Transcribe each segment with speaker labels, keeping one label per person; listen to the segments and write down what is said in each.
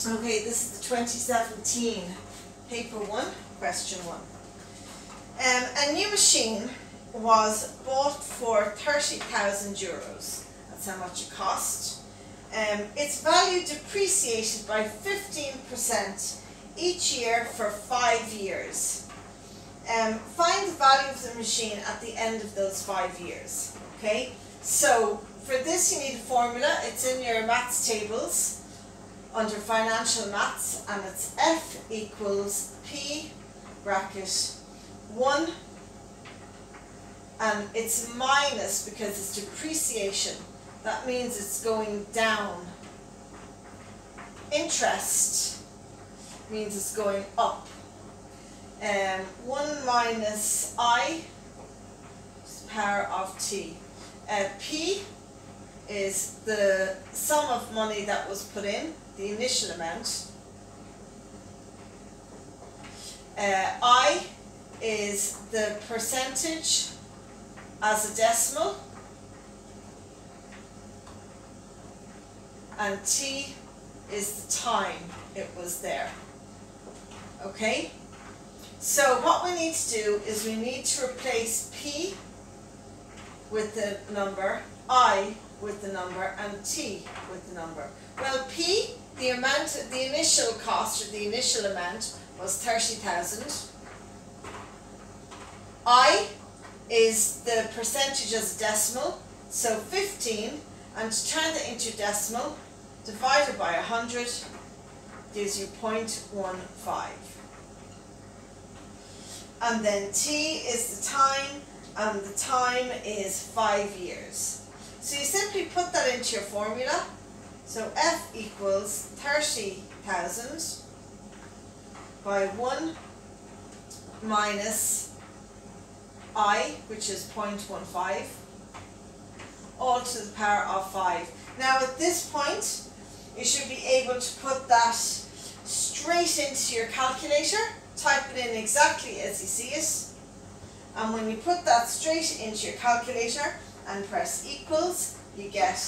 Speaker 1: Okay, this is the 2017 paper 1, question 1. A new machine was bought for €30,000. That's how much it cost. Its value depreciated by 15% each year for 5 years. Find the value of the machine at the end of those 5 years. Okay, so for this you need a formula. It's in your maths tables under financial maths, and it's F equals P bracket 1, and it's minus because it's depreciation. That means it's going down. Interest means it's going up. 1 minus I power of t. P is the sum of money that was put in, the initial amount. I is the percentage as a decimal, and T is the time it was there. Okay? So what we need to do is we need to replace P with the number, I with the number, and T with the number. Well, P, the initial cost, or the initial amount, was 30,000. I is the percentage as a decimal, so 15, and to turn that into decimal, divided by 100 gives you 0.15. And then T is the time, and the time is 5 years. So you simply put that into your formula. So F equals 30,000 by 1 minus I, which is 0.15, all to the power of 5. Now at this point, you should be able to put that straight into your calculator, type it in exactly as you see it, and when you put that straight into your calculator and press equals, you get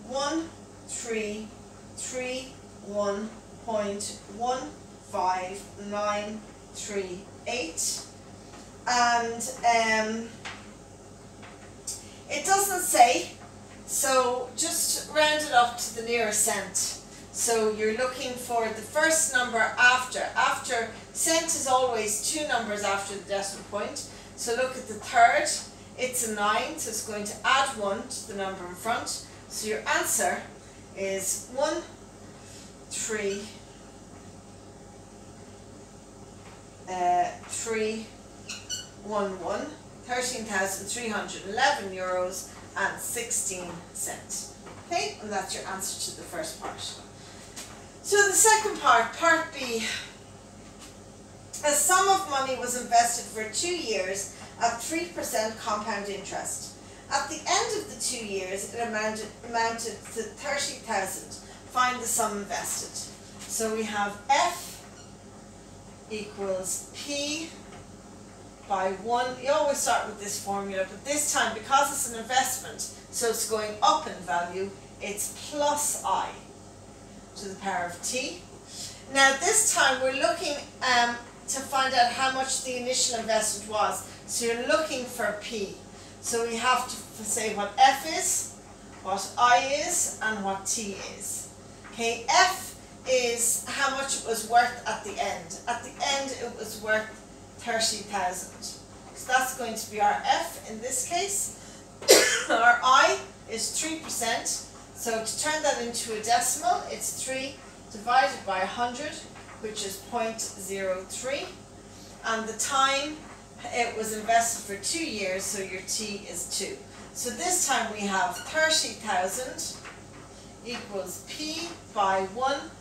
Speaker 1: 1331.15938, and it doesn't say, so just round it up to the nearest cent. So you're looking for the first number after cent is always 2 numbers after the decimal point. So look at the third, it's a 9, so it's going to add 1 to the number in front. So your answer is 13,311 euros and 16 cents. Okay, and that's your answer to the first part. So the second part, part B. A sum of money was invested for 2 years at 3% compound interest. At the end of the 2 years, it amounted to 30,000. Find the sum invested. So we have F equals P by 1. You always start with this formula, but this time, because it's an investment, so it's going up in value, it's plus I to the power of T. Now this time we're looking to find out how much the initial investment was. So you're looking for P. So we have to say what F is, what I is, and what T is. Okay, F is how much it was worth at the end. At the end it was worth 30,000. So that's going to be our F in this case. Our I is 3%. So to turn that into a decimal, it's 3 divided by 100, which is 0.03. And the time, it was invested for 2 years, so your T is 2. So this time we have 30,000 equals P by 1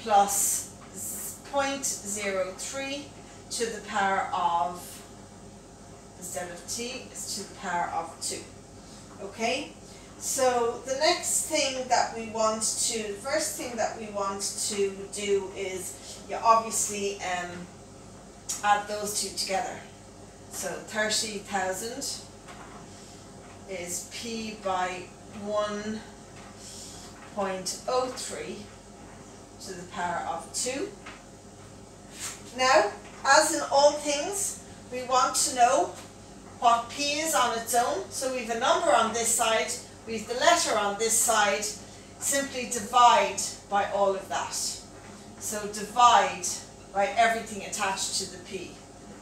Speaker 1: plus 0.03 to the power of, instead of T, is to the power of 2. Okay? So the next thing that we want to, the first thing that we want to do is, you obviously add those two together. So 30,000 is P by 1.03 to the power of 2. Now, as in all things, we want to know what p is on its own. So we have a number on this side, we have the letter on this side, simply divide by all of that. So divide by everything attached to the p.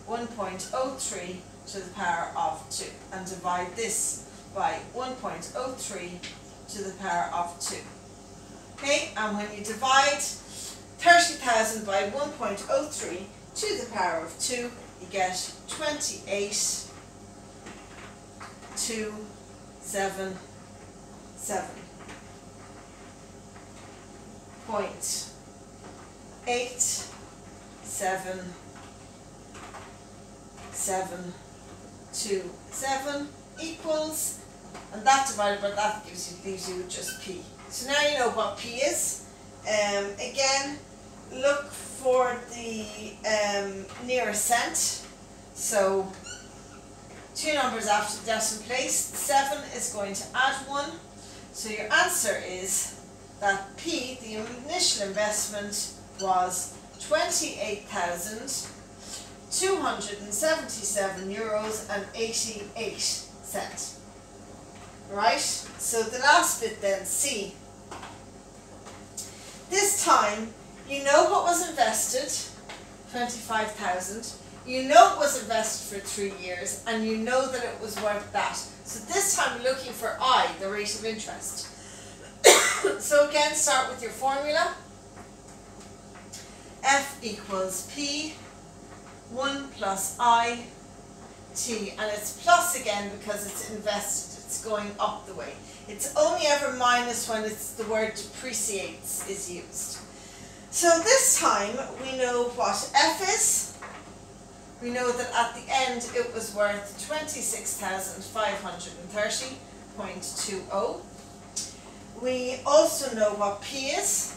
Speaker 1: 1.03 to the power of 2. And divide this by 1.03 to the power of 2. Okay, and when you divide 30,000 by 1.03 to the power of 2, you get 28,727 equals, and that divided by that leaves you with just p. So now you know what p is. Again, look for the nearest cent. So 2 numbers after the decimal place. 7 is going to add 1. So your answer is that p, the initial investment, was €287.88. Right? So the last bit then, C. This time, you know what was invested, 25,000. You know it was invested for 3 years, and you know that it was worth that. So this time we're looking for I, the rate of interest. So again, start with your formula. F equals P, 1 plus I, T. And it's plus again because it's invested. It's going up the way. It's only ever minus when it's the word depreciates is used. So this time we know what F is. We know that at the end it was worth 26,530.20. We also know what P is.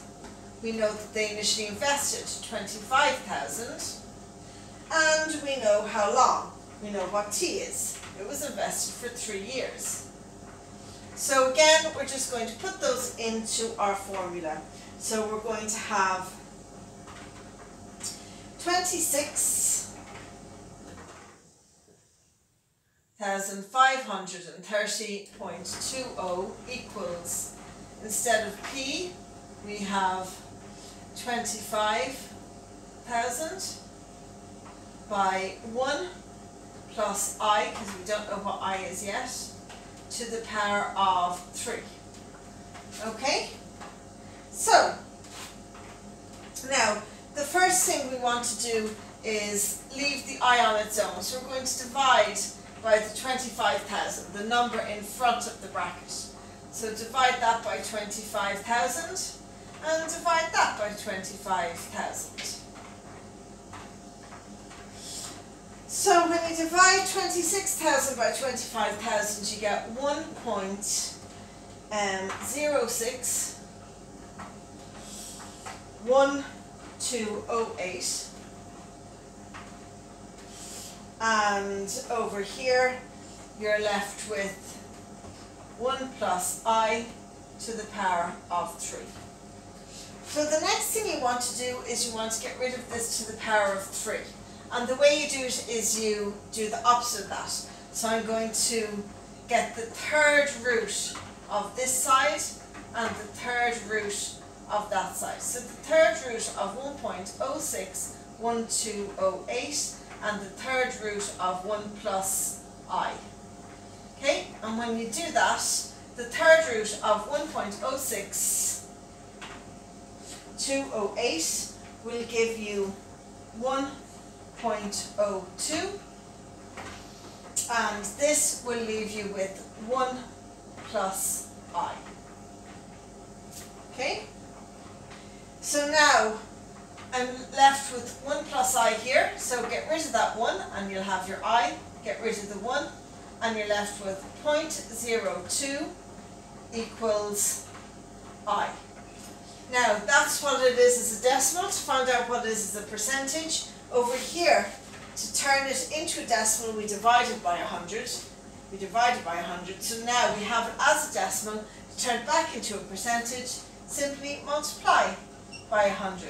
Speaker 1: We know that they initially invested 25,000. And we know how long. We know what T is. It was invested for 3 years. So again, we're just going to put those into our formula. So we're going to have 26,530.20 equals, instead of P, we have 25,000 by 1 plus I, because we don't know what I is yet, to the power of 3. Okay? So, now, the first thing we want to do is leave the I on its own. So we're going to divide by the 25,000, the number in front of the bracket. So divide that by 25,000 and divide that by 25,000. So when you divide 26,000 by 25,000, you get 1.061208. And over here, you're left with 1 plus I to the power of 3. So the next thing you want to do is you want to get rid of this to the power of 3. And the way you do it is you do the opposite of that. So I'm going to get the third root of this side and the third root of that side. So the third root of 1.061208 and the third root of 1 plus I. Okay, and when you do that, the third root of 1.06208 will give you 1.02, and this will leave you with 1 plus I. Okay? So now I'm left with 1 plus I here, so get rid of that 1 and you'll have your I, get rid of the 1 and you're left with 0.02 equals I. Now that's what it is as a decimal. To find out what it is as a percentage, over here, to turn it into a decimal, we divide it by 100. We divide it by 100, so now we have it as a decimal. To turn it back into a percentage, simply multiply by 100.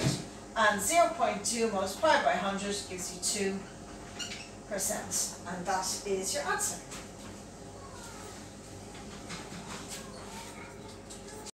Speaker 1: And 0.2 multiplied by 100 gives you 2%. And that is your answer.